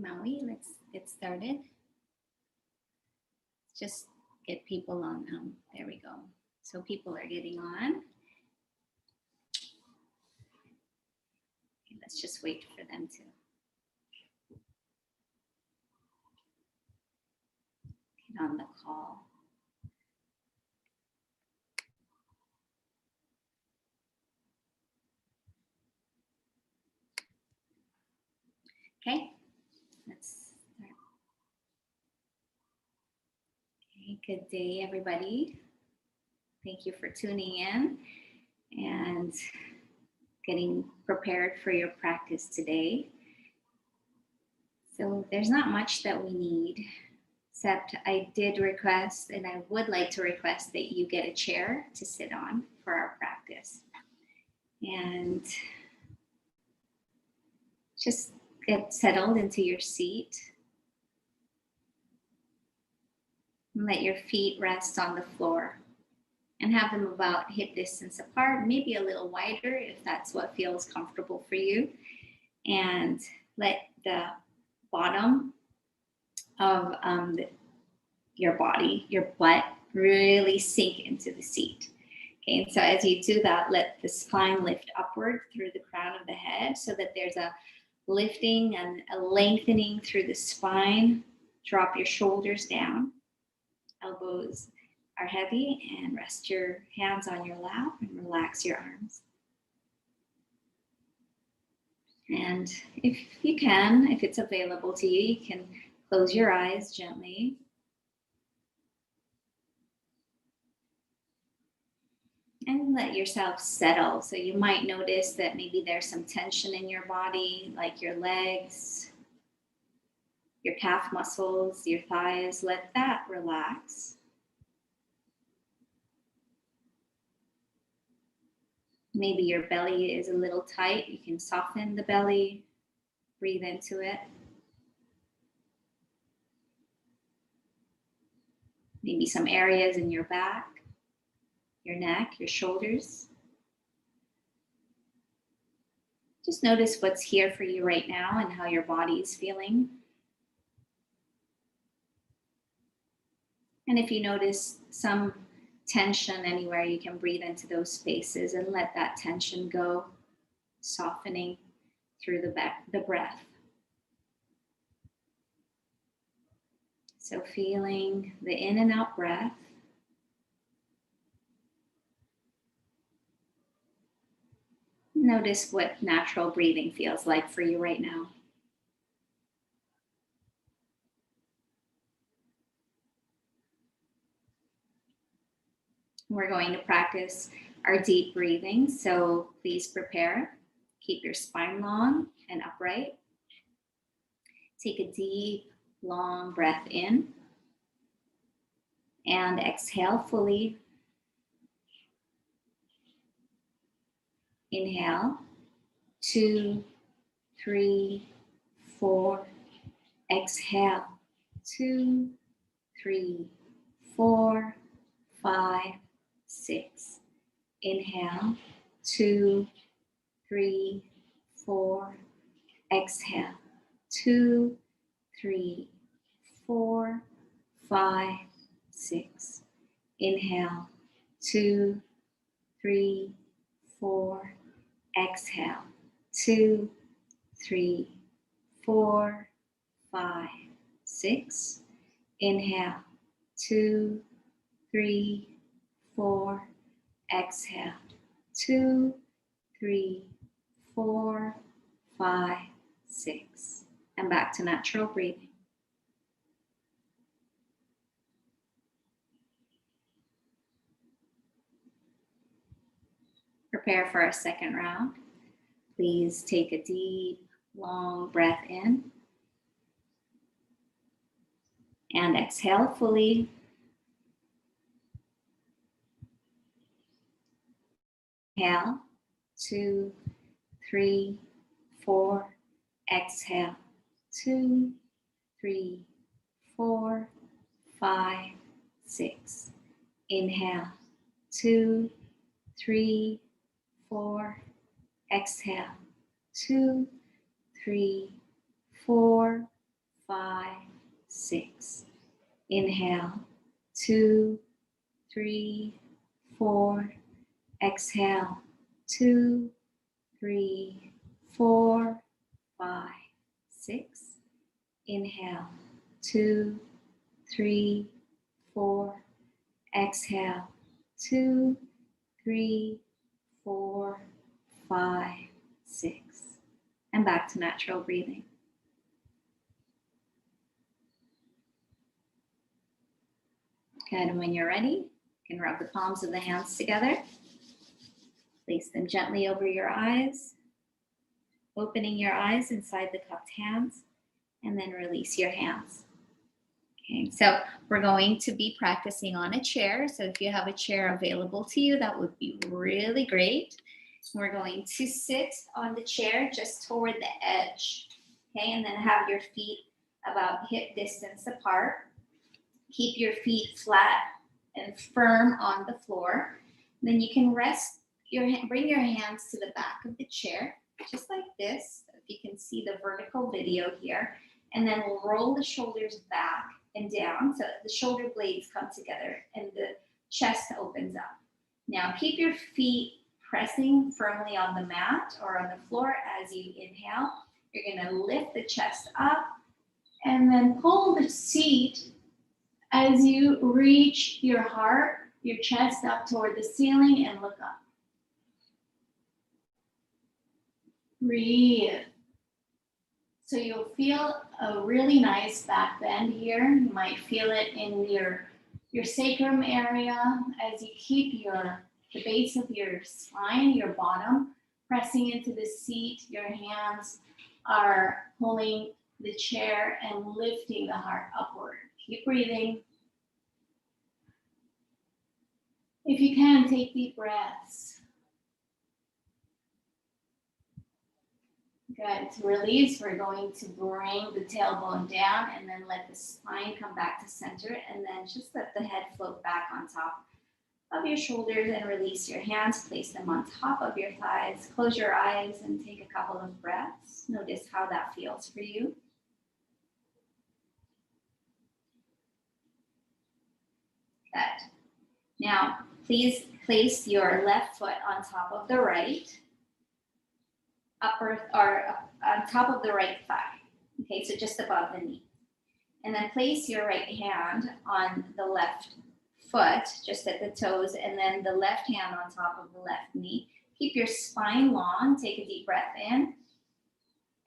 Maui, let's get started. Just get people on. There we go. So people are getting on. Okay, let's just wait for them to get on the call. Okay, let's start. Okay, good day, everybody. Thank you for tuning in and getting prepared for your practice today. So there's not much that we need, except I did request, and I would like to request that you get a chair to sit on for our practice. And just get settled into your seat. And let your feet rest on the floor and have them about hip distance apart, maybe a little wider if that's what feels comfortable for you. And let the bottom of your body, your butt, really sink into the seat. Okay, and so as you do that, let the spine lift upward through the crown of the head so that there's a lifting and a lengthening through the spine. Drop your shoulders down. Elbows are heavy, and rest your hands on your lap and relax your arms. And if you can, if it's available to you, you can close your eyes gently. And let yourself settle. So you might notice that maybe there's some tension in your body, like your legs, your calf muscles, your thighs. Let that relax. Maybe your belly is a little tight. You can soften the belly, breathe into it. Maybe some areas in your back, your neck, your shoulders. Just notice what's here for you right now and how your body is feeling. And if you notice some tension anywhere, you can breathe into those spaces and let that tension go, softening through the breath. So feeling the in and out breath. Notice what natural breathing feels like for you right now. We're going to practice our deep breathing, so please prepare. Keep your spine long and upright. Take a deep, long breath in and exhale fully. Inhale, 2, 3, 4. Exhale, 2, 3, 4, 5, 6. Inhale, 2, 3, 4. Exhale, 2, 3, 4, 5, 6. Inhale, 2, 3, 4. Exhale, 2, 3, 4, 5, 6. Inhale, 2, 3, 4. Exhale, 2, 3, 4, 5, 6. And back to natural breathing. Prepare for our second round. Please take a deep, long breath in and exhale fully. Inhale, 2, 3, 4. Exhale, 2, 3, 4, 5, 6. Inhale, 2, 3, 4. Exhale, 2, 3, 4, 5, 6. Inhale, 2, 3, 4. Exhale, 2, 3, 4, 5, 6. Inhale, 2, 3, 4. Exhale, 2, 3, 4, 5, 6. And back to natural breathing. Good, and when you're ready, you can rub the palms of the hands together. Place them gently over your eyes, opening your eyes inside the cupped hands, and then release your hands. Okay, so we're going to be practicing on a chair. So if you have a chair available to you, that would be really great. We're going to sit on the chair just toward the edge, okay, and then have your feet about hip distance apart. Keep your feet flat and firm on the floor. Then you can bring your hands to the back of the chair, just like this. If you can see the vertical video here, and then we'll roll the shoulders back and down so that the shoulder blades come together and the chest opens up. Now keep your feet pressing firmly on the mat or on the floor as you inhale. You're going to lift the chest up and then pull the seat as you reach your heart, your chest up toward the ceiling and look up. Breathe. So you'll feel a really nice back bend here. You might feel it in your sacrum area as you keep the base of your spine, your bottom, pressing into the seat. Your hands are pulling the chair and lifting the heart upward. Keep breathing. If you can, take deep breaths. Good. To release, we're going to bring the tailbone down and then let the spine come back to center, and then just let the head float back on top of your shoulders and release your hands. Place them on top of your thighs. Close your eyes and take a couple of breaths. Notice how that feels for you. Good. Now, please place your left foot on top of the right, on top of the right thigh. Okay, so just above the knee. And then place your right hand on the left foot, just at the toes, and then the left hand on top of the left knee. Keep your spine long. Take a deep breath in.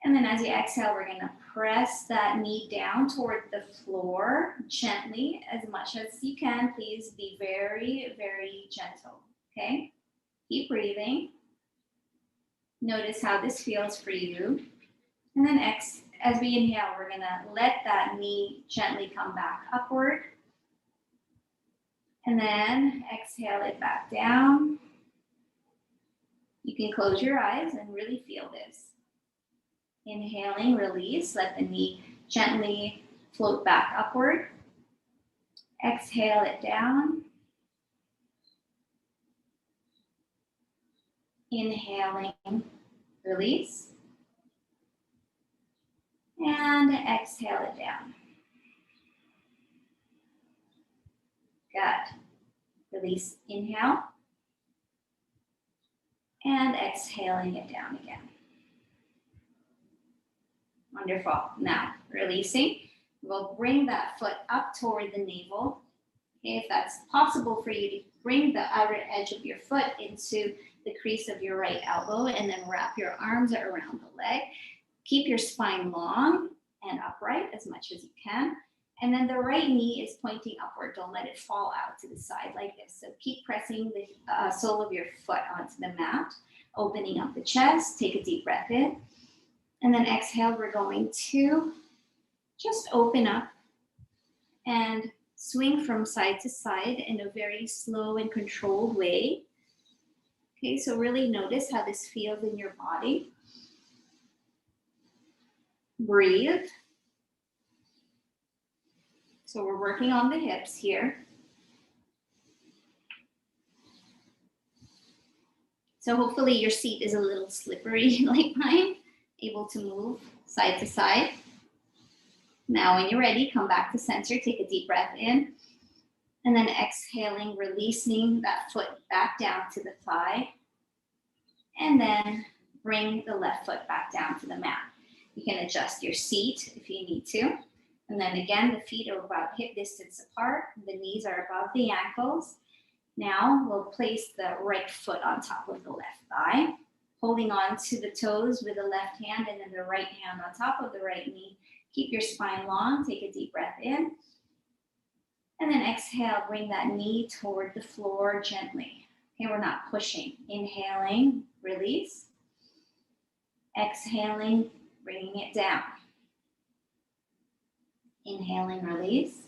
And then as you exhale, we're going to press that knee down toward the floor gently, as much as you can. Please be very, very gentle, okay? Keep breathing. Notice how this feels for you. And then as we inhale, we're going to let that knee gently come back upward. And then exhale it back down. You can close your eyes and really feel this. Inhaling, release, let the knee gently float back upward. Exhale it down. Inhaling, release. And exhale it down. Good. Release, inhale. And exhaling it down again. Wonderful. Now, releasing. We'll bring that foot up toward the navel. Okay, if that's possible for you, to bring the outer edge of your foot into the crease of your right elbow and then wrap your arms around the leg. Keep your spine long and upright as much as you can. And then the right knee is pointing upward. Don't let it fall out to the side like this. So keep pressing the sole of your foot onto the mat, opening up the chest. Take a deep breath in. And then exhale, we're going to just open up and swing from side to side in a very slow and controlled way. Okay, so really notice how this feels in your body. Breathe. So we're working on the hips here. So hopefully your seat is a little slippery like mine, able to move side to side. Now, when you're ready, come back to center, take a deep breath in, and then exhaling, releasing that foot back down to the thigh, and then bring the left foot back down to the mat. You can adjust your seat if you need to. And then again, the feet are about hip distance apart, the knees are above the ankles. Now we'll place the right foot on top of the left thigh, holding on to the toes with the left hand and then the right hand on top of the right knee. Keep your spine long, take a deep breath in. And then exhale, bring that knee toward the floor gently. Okay, we're not pushing. Inhaling, release. Exhaling, bringing it down. Inhaling, release.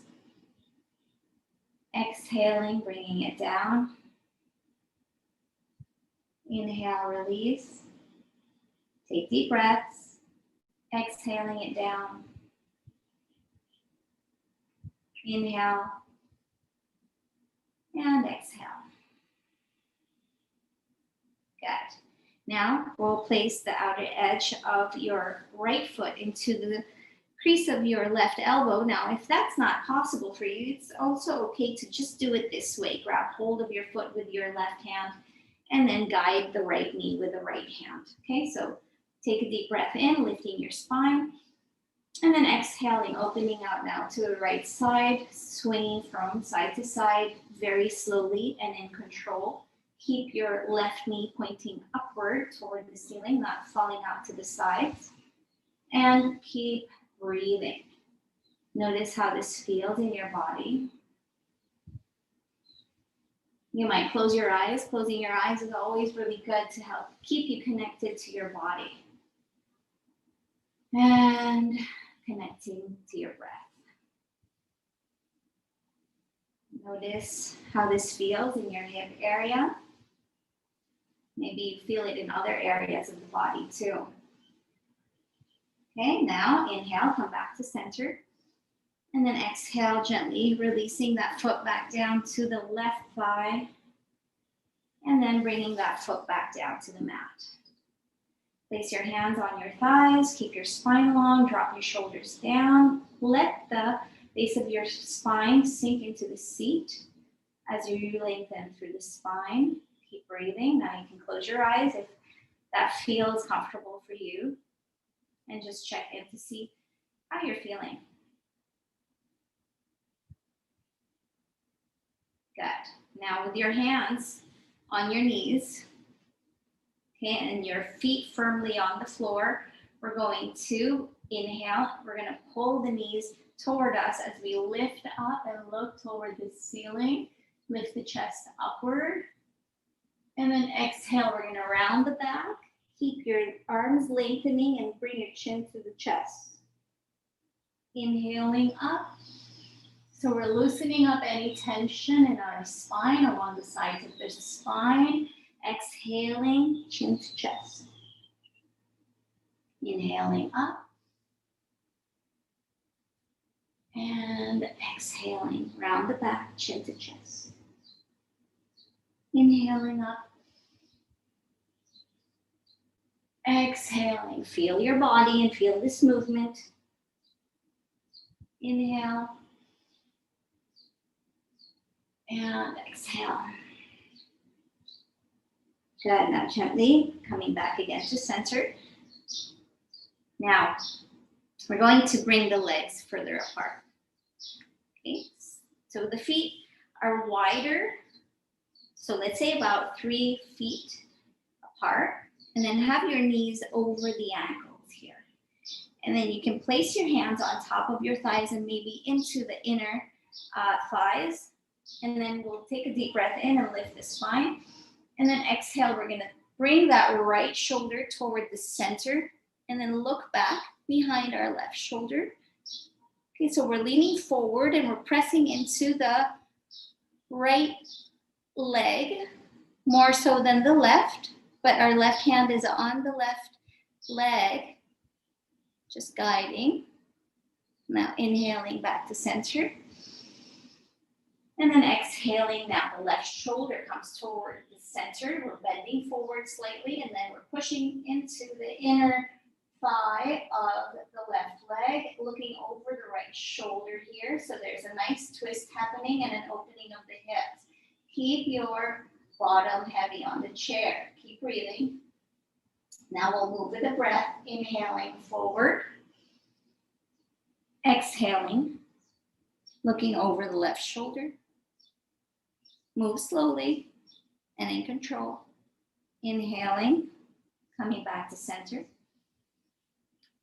Exhaling, bringing it down. Inhale, release. Take deep breaths. Exhaling it down. Inhale. And exhale. Good. Now we'll place the outer edge of your right foot into the crease of your left elbow. Now, if that's not possible for you, it's also okay to just do it this way. Grab hold of your foot with your left hand and then guide the right knee with the right hand. Okay, so take a deep breath in, lifting your spine, and then exhaling, opening out now to the right side, swinging from side to side very slowly and in control. Keep your left knee pointing upward toward the ceiling, not falling out to the sides. And keep breathing. Notice how this feels in your body. You might close your eyes. Closing your eyes is always really good to help keep you connected to your body. And connecting to your breath. Notice how this feels in your hip area. Maybe you feel it in other areas of the body too. Okay, now inhale, come back to center. And then exhale, gently releasing that foot back down to the left thigh. And then bringing that foot back down to the mat. Place your hands on your thighs, keep your spine long, drop your shoulders down. Let the base of your spine sink into the seat as you lengthen through the spine. Keep breathing. Now you can close your eyes if that feels comfortable for you. And just check in to see how you're feeling. Good. Now with your hands on your knees, okay, and your feet firmly on the floor, we're going to inhale. We're going to pull the knees toward us as we lift up and look toward the ceiling. Lift the chest upward. And then exhale, we're going to round the back. Keep your arms lengthening and bring your chin to the chest. Inhaling up. So we're loosening up any tension in our spine along the sides of the spine. Exhaling, chin to chest. Inhaling up. And exhaling, round the back, chin to chest. Inhaling up. Exhaling, feel your body and feel this movement. Inhale. And exhale. Good, now gently coming back again to center. Now, we're going to bring the legs further apart. Okay, so the feet are wider. So let's say about 3 feet apart. And then have your knees over the ankles here. And then you can place your hands on top of your thighs and maybe into the inner thighs. And then we'll take a deep breath in and lift the spine. And then exhale, we're gonna bring that right shoulder toward the center and then look back behind our left shoulder. Okay, so we're leaning forward and we're pressing into the right leg more so than the left, but our left hand is on the left leg, just guiding. Now inhaling back to center. And then exhaling, now the left shoulder comes toward the center. We're bending forward slightly, and then we're pushing into the inner thigh of the left leg, looking over the right shoulder here. So there's a nice twist happening and an opening of the hips. Keep your bottom heavy on the chair. Keep breathing. Now we'll move with the breath, inhaling forward, exhaling, looking over the left shoulder. Move slowly and in control. Inhaling, coming back to center.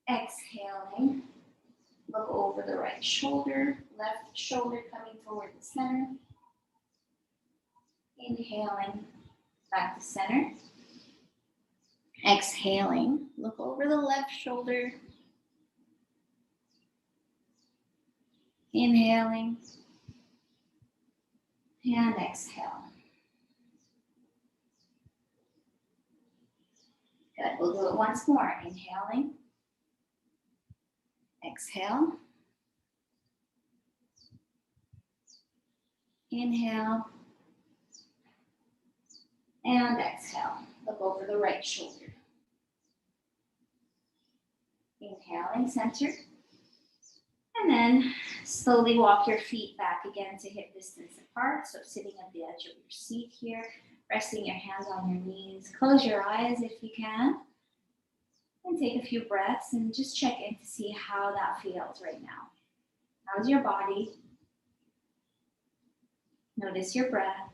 Exhaling, look over the right shoulder, left shoulder coming toward the center. Inhaling, back to center. Exhaling, look over the left shoulder. Inhaling, and exhale. Good, we'll do it once more. Inhaling, exhale. Inhale, and exhale. Look over the right shoulder. Inhaling, center. And then slowly walk your feet back again to hip distance apart. So sitting at the edge of your seat here, resting your hands on your knees. Close your eyes if you can. And take a few breaths and just check in to see how that feels right now. How's your body? Notice your breath.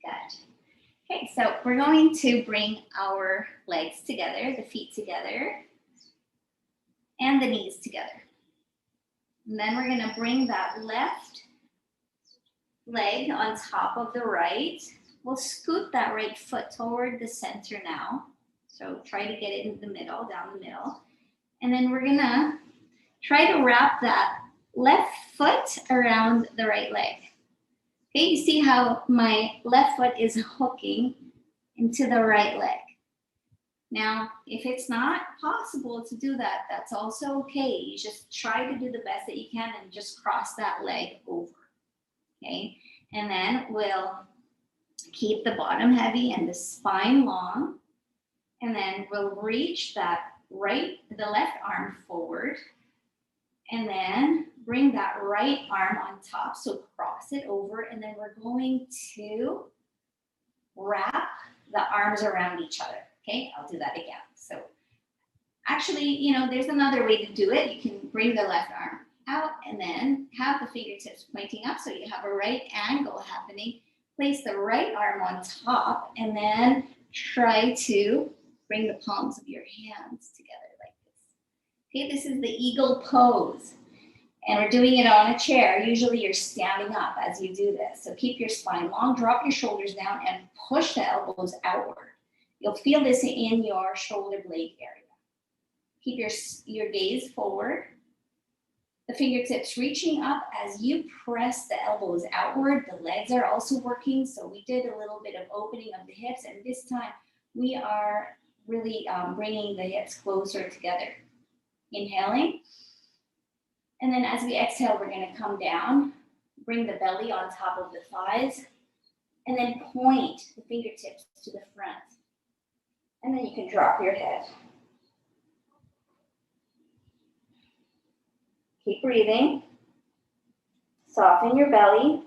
Good. Okay, so we're going to bring our legs together, the feet together, and the knees together. And then we're gonna bring that left leg on top of the right. We'll scoot that right foot toward the center now. So try to get it in the middle, down the middle. And then we're gonna try to wrap that left foot around the right leg. Okay, you see how my left foot is hooking into the right leg. Now, if it's not possible to do that, that's also okay. You just try to do the best that you can and just cross that leg over, okay? And then we'll keep the bottom heavy and the spine long. And then we'll reach the left arm forward. And then bring that right arm on top, so cross it over. And then we're going to wrap the arms around each other. Okay, I'll do that again. So actually, there's another way to do it. You can bring the left arm out and then have the fingertips pointing up so you have a right angle happening. Place the right arm on top and then try to bring the palms of your hands together like this. Okay, this is the eagle pose. And we're doing it on a chair. Usually you're standing up as you do this. So keep your spine long, drop your shoulders down and push the elbows outward. You'll feel this in your shoulder blade area. Keep your gaze forward. The fingertips reaching up as you press the elbows outward. The legs are also working. So we did a little bit of opening of the hips. And this time we are really bringing the hips closer together. Inhaling. And then as we exhale, we're going to come down. Bring the belly on top of the thighs. And then point the fingertips to the front. And then you can drop your head. Keep breathing. Soften your belly.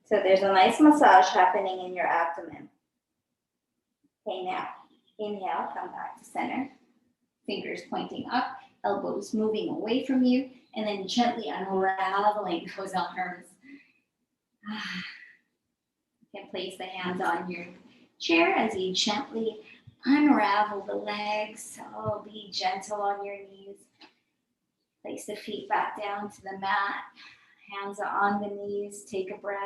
So there's a nice massage happening in your abdomen. Okay, now inhale, come back to center. Fingers pointing up, elbows moving away from you, and then gently unraveling those arms. You can place the hands on your chair as you gently unravel the legs. So be gentle on your knees. Place the feet back down to the mat. Hands are on the knees. Take a breath.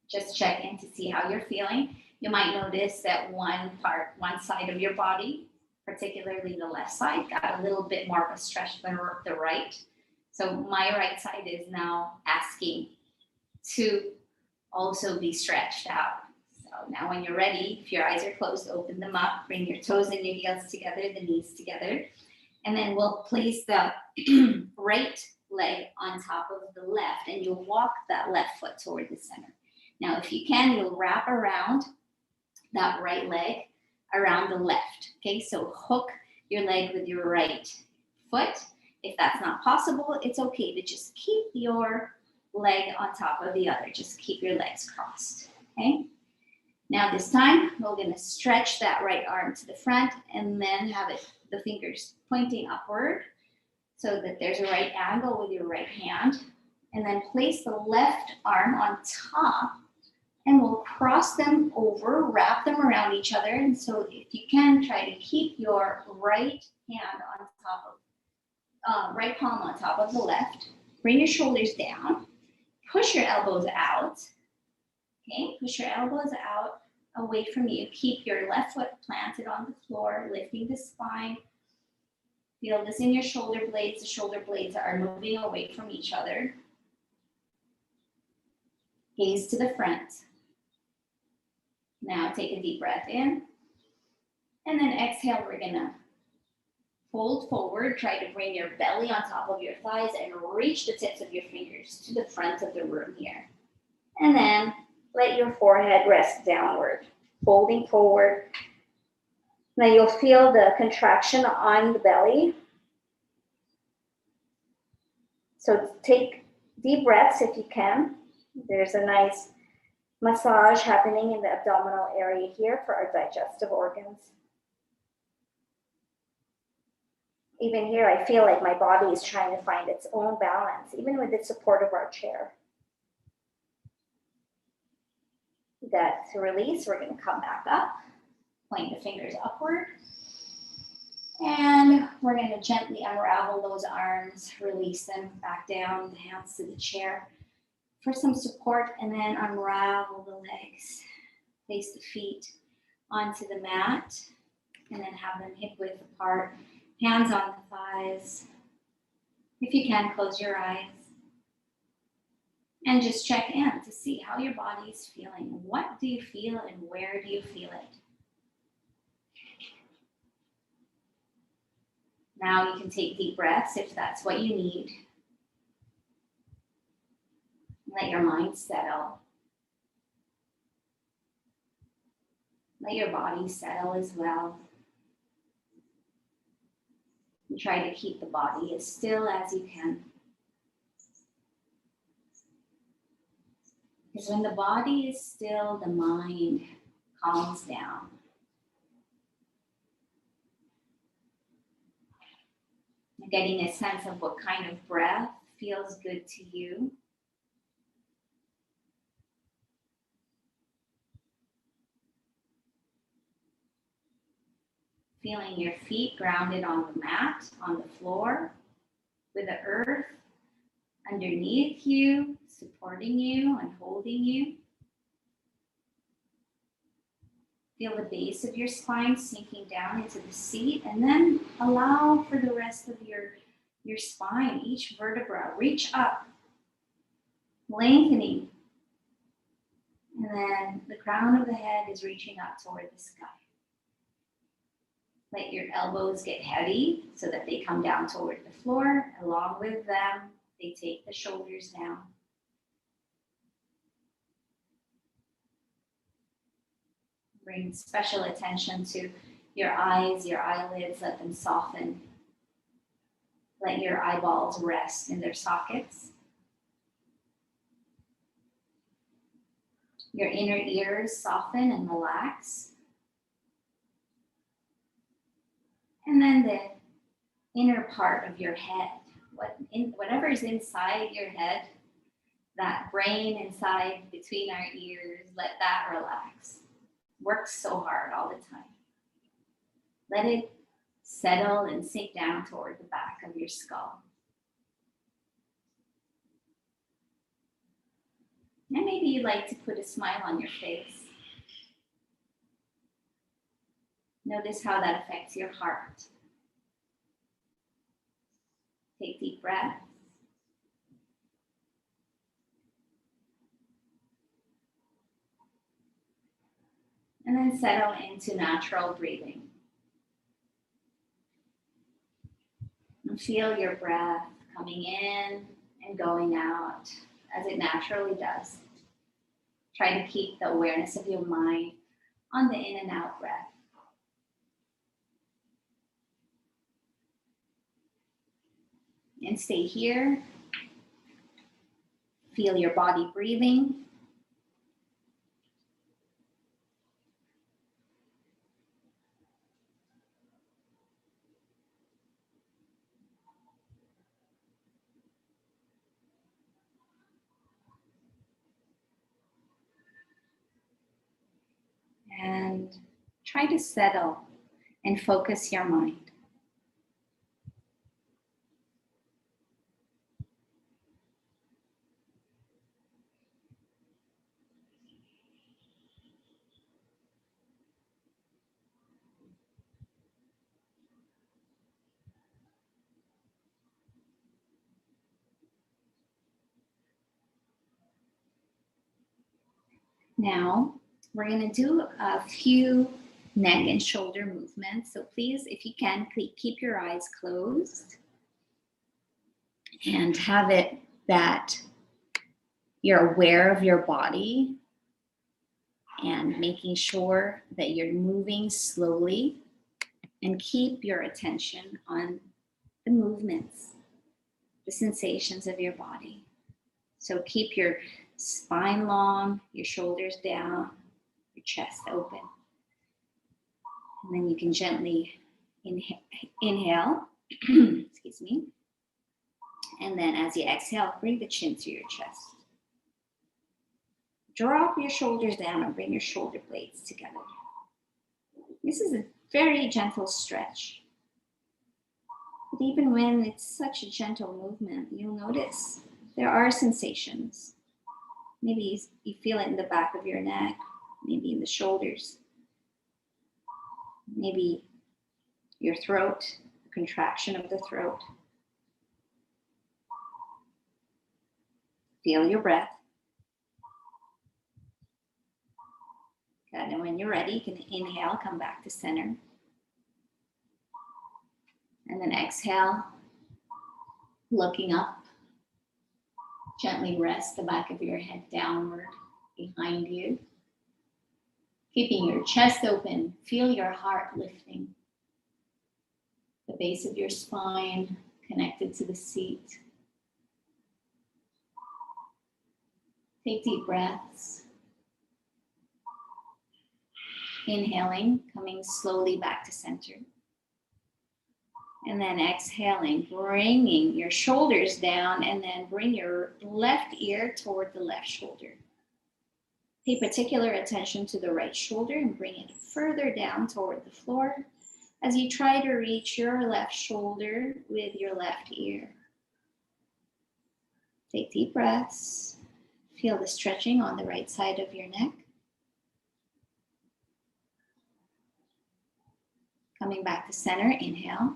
Just check in to see how you're feeling. You might notice that one side of your body, particularly the left side, got a little bit more of a stretch than the right. So my right side is now asking to also be stretched out. So now when you're ready, if your eyes are closed, open them up, bring your toes and your heels together, the knees together. And then we'll place the right leg on top of the left, and you'll walk that left foot toward the center. Now, if you can, you'll wrap around that right leg around the left. Okay, so hook your leg with your right foot. If that's not possible, it's okay to just keep your leg on top of the other. Just keep your legs crossed. Okay. Now this time, we're going to stretch that right arm to the front and then have the fingers pointing upward so that there's a right angle with your right hand. And then place the left arm on top, and we'll cross them over, wrap them around each other. And so if you can, try to keep your right hand on top of, right palm on top of the left. Bring your shoulders down. Push your elbows out. Okay, push your elbows out away from you. Keep your left foot planted on the floor, lifting the spine. Feel this in your shoulder blades. The shoulder blades are moving away from each other. Gaze to the front. Now take a deep breath in. And then exhale, we're gonna fold forward. Try to bring your belly on top of your thighs and reach the tips of your fingers to the front of the room here. And then let your forehead rest downward, folding forward. Now you'll feel the contraction on the belly. So take deep breaths if you can. There's a nice massage happening in the abdominal area here for our digestive organs. Even here, I feel like my body is trying to find its own balance, even with the support of our chair. That to release, we're going to come back up, point the fingers upward, and we're going to gently unravel those arms, release them back down, the hands to the chair for some support, and then unravel the legs, place the feet onto the mat, and then have them hip width apart, hands on the thighs. If you can, close your eyes. And just check in to see how your body is feeling. What do you feel and where do you feel it? Now you can take deep breaths if that's what you need. Let your mind settle. Let your body settle as well. And try to keep the body as still as you can. Because when the body is still, the mind calms down. Getting a sense of what kind of breath feels good to you. Feeling your feet grounded on the mat, on the floor, with the earth underneath you, supporting you and holding you. Feel the base of your spine sinking down into the seat, and then allow for the rest of your spine, each vertebra, reach up, lengthening. And then the crown of the head is reaching up toward the sky. Let your elbows get heavy so that they come down toward the floor. Along with them, they take the shoulders down. Bring special attention to your eyes, your eyelids, let them soften. Let your eyeballs rest in their sockets. Your inner ears soften and relax. And then the inner part of your head, whatever is inside your head, that brain inside between our ears, let that relax. Works so hard all the time. Let it settle and sink down toward the back of your skull. And maybe you'd like to put a smile on your face. Notice how that affects your heart. Take deep breaths. And then settle into natural breathing. feel your breath coming in and going out as it naturally does. Try to keep the awareness of your mind on the in and out breath. And stay here. Feel your body breathing. And try to settle and focus your mind. Now, we're going to do a few neck and shoulder movements. So please, if you can, keep your eyes closed and have it that you're aware of your body and making sure that you're moving slowly, and keep your attention on the movements, the sensations of your body. So keep your spine long, your shoulders down, your chest open. And then you can gently inhale, excuse me. And then as you exhale, bring the chin to your chest. Drop your shoulders down and bring your shoulder blades together. This is a very gentle stretch. But even when it's such a gentle movement, you'll notice there are sensations. Maybe you feel it in the back of your neck, maybe in the shoulders, maybe your throat, the contraction of the throat. Feel your breath. Good. And when you're ready, you can inhale, come back to center. And then exhale, looking up. Gently rest the back of your head downward behind you. Keeping your chest open, feel your heart lifting. The base of your spine connected to the seat. Take deep breaths. Inhaling, coming slowly back to center. And then exhaling, bringing your shoulders down, and then bring your left ear toward the left shoulder. Pay particular attention to the right shoulder and bring it further down toward the floor as you try to reach your left shoulder with your left ear. Take deep breaths. Feel the stretching on the right side of your neck. Coming back to center, inhale.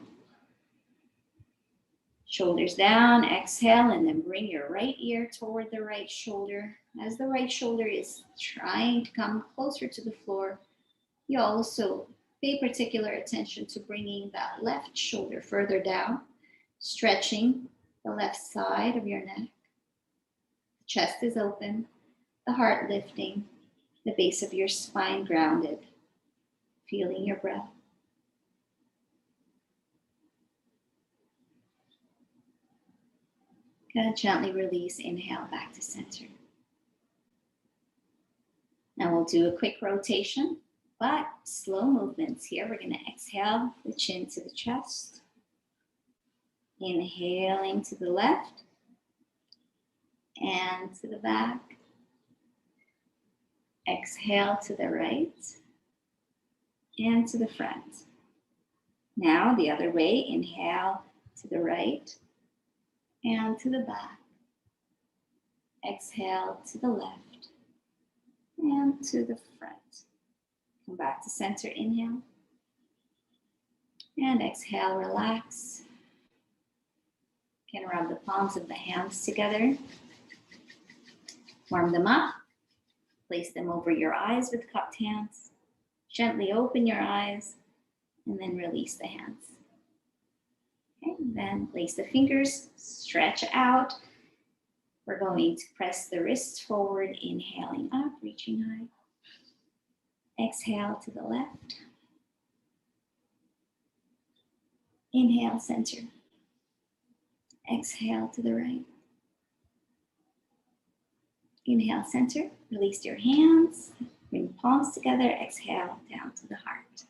Shoulders down, exhale, and then bring your right ear toward the right shoulder. As the right shoulder is trying to come closer to the floor, you also pay particular attention to bringing that left shoulder further down, stretching the left side of your neck. The chest is open, the heart lifting, the base of your spine grounded, feeling your breath. Good. Gently release, inhale back to center. Now we'll do a quick rotation, but slow movements here. We're going to exhale the chin to the chest. Inhaling to the left and to the back. Exhale to the right and to the front. Now the other way, inhale to the right and to the back. Exhale to the left and to the front. Come back to center, inhale. And exhale, relax. You can rub the palms of the hands together. Warm them up. Place them over your eyes with cupped hands. Gently open your eyes and then release the hands. Okay. Then place the fingers, stretch out. We're going to press the wrists forward, inhaling up, reaching high. Exhale to the left. Inhale, center. Exhale to the right. Inhale, center. Release your hands. Bring palms together. Exhale down to the heart.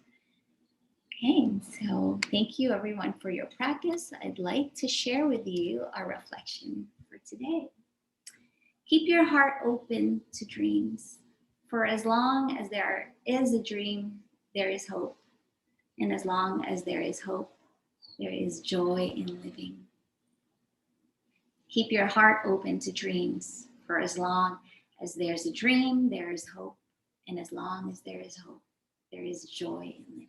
Okay, so thank you everyone for your practice. I'd like to share with you our reflection for today. Keep your heart open to dreams. For as long as there is a dream, there is hope. And as long as there is hope, there is joy in living. Keep your heart open to dreams. For as long as there's a dream, there is hope. And as long as there is hope, there is joy in living.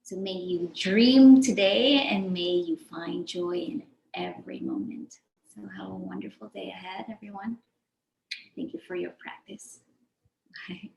So may you dream today and may you find joy in every moment. So have a wonderful day ahead, everyone. Thank you for your practice. Bye.